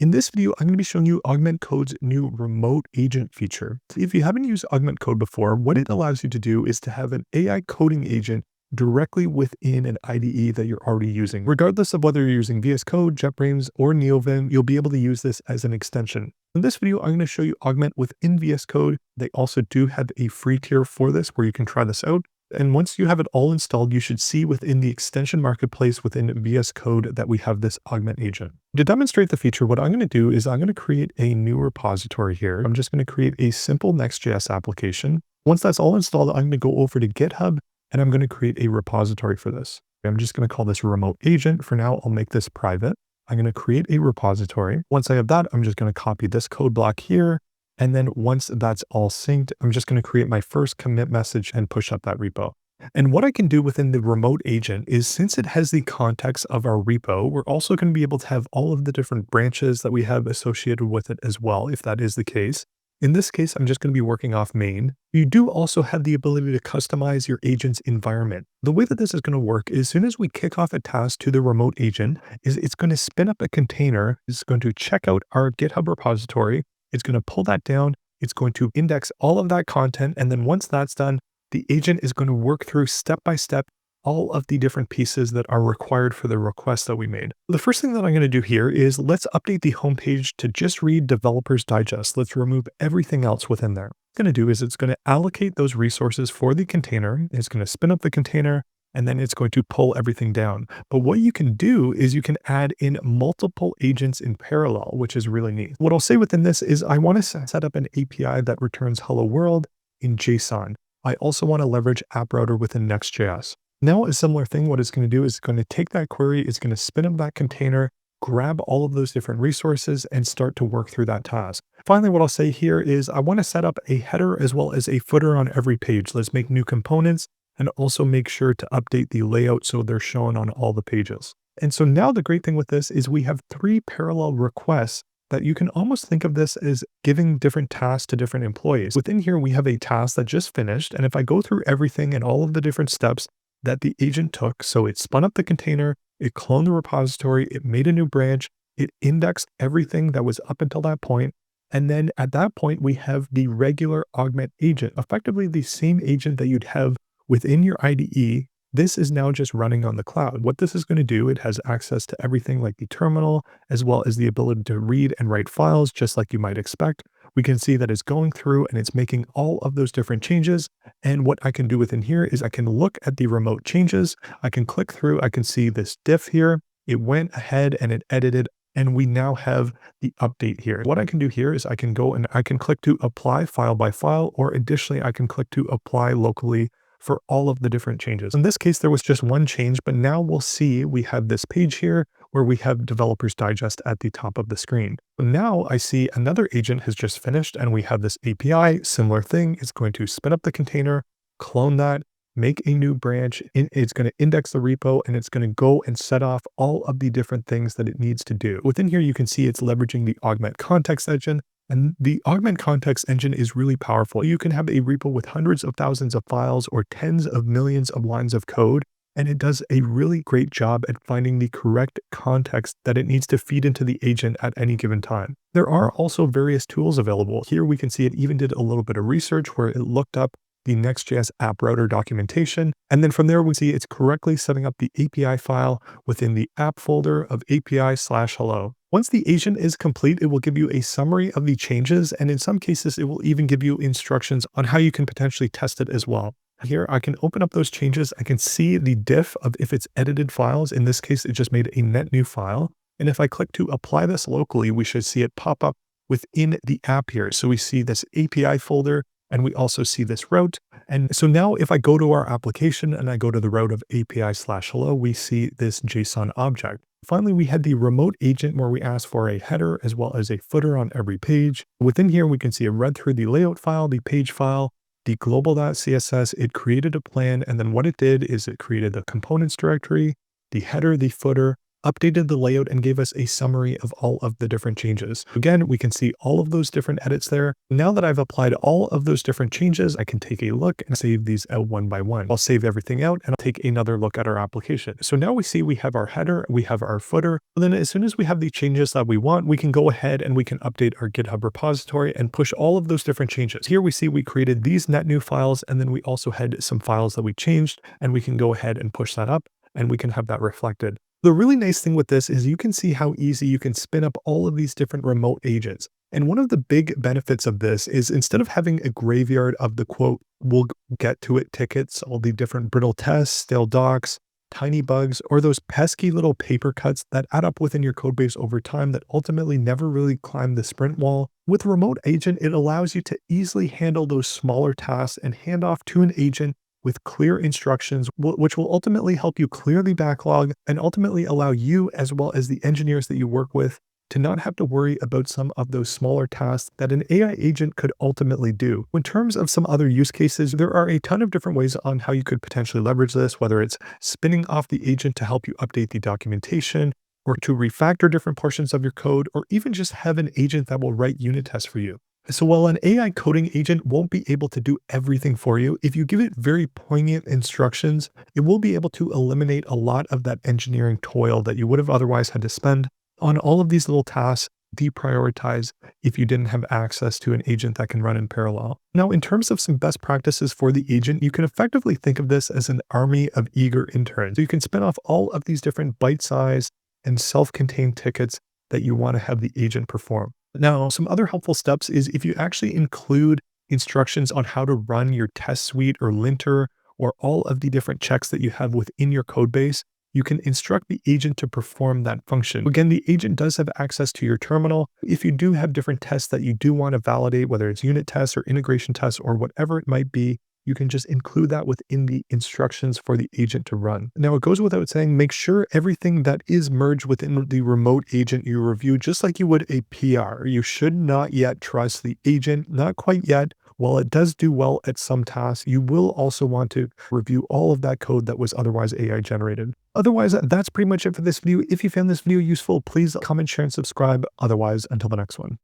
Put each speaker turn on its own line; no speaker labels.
In this video, I'm going to be showing you Augment Code's new remote agent feature. If you haven't used Augment Code before, what it allows you to do is to have an AI coding agent directly within an IDE that you're already using. Regardless of whether you're using VS Code, JetBrains, or NeoVim, you'll be able to use this as an extension. In this video, I'm going to show you Augment within VS Code. They also do have a free tier for this where you can try this out. And once you have it all installed, you should see within the extension marketplace within VS Code that we have this Augment agent. To demonstrate the feature, what I'm going to do is I'm going to create a new repository here. I'm just going to create a simple Next.js application. Once that's all installed, I'm going to go over to GitHub and I'm going to create a repository for this. I'm just going to call this remote agent. For now, I'll make this private. I'm going to create a repository. Once I have that, I'm just going to copy this code block here. And then once that's all synced, I'm just going to create my first commit message and push up that repo. And what I can do within the remote agent is, since it has the context of our repo, we're also going to be able to have all of the different branches that we have associated with it as well, if that is the case. In this case, I'm just going to be working off main. You do also have the ability to customize your agent's environment. The way that this is going to work is, as soon as we kick off a task to the remote agent, it's going to spin up a container. It's going to check out our GitHub repository. It's going to pull that down. It's going to index all of that content. And then once that's done, the agent is going to work through step by step all of the different pieces that are required for the request that we made. The first thing that I'm going to do here is let's update the homepage to just read Developer's Digest. Let's remove everything else within there. What it's going to do is it's going to allocate those resources for the container. It's going to spin up the container, and then it's going to pull everything down. But what you can do is you can add in multiple agents in parallel, which is really neat. What I'll say within this is I want to set up an API that returns hello world in JSON. I also want to leverage app router within Next.js. Now a similar thing, what it's going to do is it's going to take that query, it's going to spin up that container, grab all of those different resources and start to work through that task. Finally, what I'll say here is I want to set up a header as well as a footer on every page. Let's make new components and also make sure to update the layout so they're shown on all the pages. And so now the great thing with this is we have 3 parallel requests that you can almost think of this as giving different tasks to different employees. Within here, we have a task that just finished. And if I go through everything and all of the different steps that the agent took, so it spun up the container, it cloned the repository, it made a new branch, it indexed everything that was up until that point. And then at that point, we have the regular Augment agent, effectively the same agent that you'd have within your IDE. This is now just running on the cloud. What this is going to do, it has access to everything like the terminal, as well as the ability to read and write files, just like you might expect. We can see that it's going through and it's making all of those different changes. And what I can do within here is I can look at the remote changes. I can click through, I can see this diff here. It went ahead and it edited, and we now have the update here. What I can do here is I can go and I can click to apply file by file, or additionally, I can click to apply locally for all of the different changes. In this case, there was just one change, but now we'll see we have this page here where we have Developer's Digest at the top of the screen. Now I see another agent has just finished and we have this API, similar thing. It's going to spin up the container, clone that, make a new branch. It's going to index the repo and it's going to go and set off all of the different things that it needs to do. Within here, you can see it's leveraging the Augment Context Engine. And the Augment Context Engine is really powerful. You can have a repo with hundreds of thousands of files or tens of millions of lines of code, and it does a really great job at finding the correct context that it needs to feed into the agent at any given time. There are also various tools available. Here we can see it even did a little bit of research where it looked up the Next.js app router documentation. And then from there, we see it's correctly setting up the API file within the app folder of API/hello. Once the agent is complete, it will give you a summary of the changes. And in some cases, it will even give you instructions on how you can potentially test it as well. Here, I can open up those changes. I can see the diff of if it's edited files. In this case, it just made a net new file. And if I click to apply this locally, we should see it pop up within the app here. So we see this API folder, and we also see this route. And so now if I go to our application and I go to the route of API/hello, we see this JSON object. Finally, we had the remote agent where we asked for a header as well as a footer on every page. Within here, we can see it read through the layout file, the page file, the global.css. It created a plan. And then what it did is it created the components directory, the header, the footer, updated the layout and gave us a summary of all of the different changes. Again, we can see all of those different edits there. Now that I've applied all of those different changes, I can take a look and save these out one by one. I'll save everything out and I'll take another look at our application. So now we see we have our header, we have our footer. And then as soon as we have the changes that we want, we can go ahead and we can update our GitHub repository and push all of those different changes. Here we see we created these net new files, and then we also had some files that we changed, and we can go ahead and push that up and we can have that reflected. The really nice thing with this is you can see how easy you can spin up all of these different remote agents. And one of the big benefits of this is instead of having a graveyard of the quote, we'll get to it tickets, all the different brittle tests, stale docs, tiny bugs, or those pesky little paper cuts that add up within your code base over time that ultimately never really climb the sprint wall. With Remote Agent, it allows you to easily handle those smaller tasks and hand off to an agent with clear instructions, which will ultimately help you clear the backlog and ultimately allow you, as well as the engineers that you work with, to not have to worry about some of those smaller tasks that an AI agent could ultimately do. In terms of some other use cases, there are a ton of different ways on how you could potentially leverage this, whether it's spinning off the agent to help you update the documentation, or to refactor different portions of your code, or even just have an agent that will write unit tests for you. So while an AI coding agent won't be able to do everything for you, if you give it very poignant instructions, it will be able to eliminate a lot of that engineering toil that you would have otherwise had to spend on all of these little tasks, deprioritize if you didn't have access to an agent that can run in parallel. Now, in terms of some best practices for the agent, you can effectively think of this as an army of eager interns. So you can spin off all of these different bite-sized and self-contained tickets that you want to have the agent perform. Now, some other helpful steps is if you actually include instructions on how to run your test suite or linter or all of the different checks that you have within your code base, you can instruct the agent to perform that function. Again, the agent does have access to your terminal. If you do have different tests that you do want to validate, whether it's unit tests or integration tests or whatever it might be, you can just include that within the instructions for the agent to run. Now, it goes without saying, make sure everything that is merged within the remote agent you review, just like you would a PR. You should not yet trust the agent, not quite yet. While it does do well at some tasks, you will also want to review all of that code that was otherwise AI generated. Otherwise, that's pretty much it for this video. If you found this video useful, please comment, share, and subscribe. Otherwise, until the next one.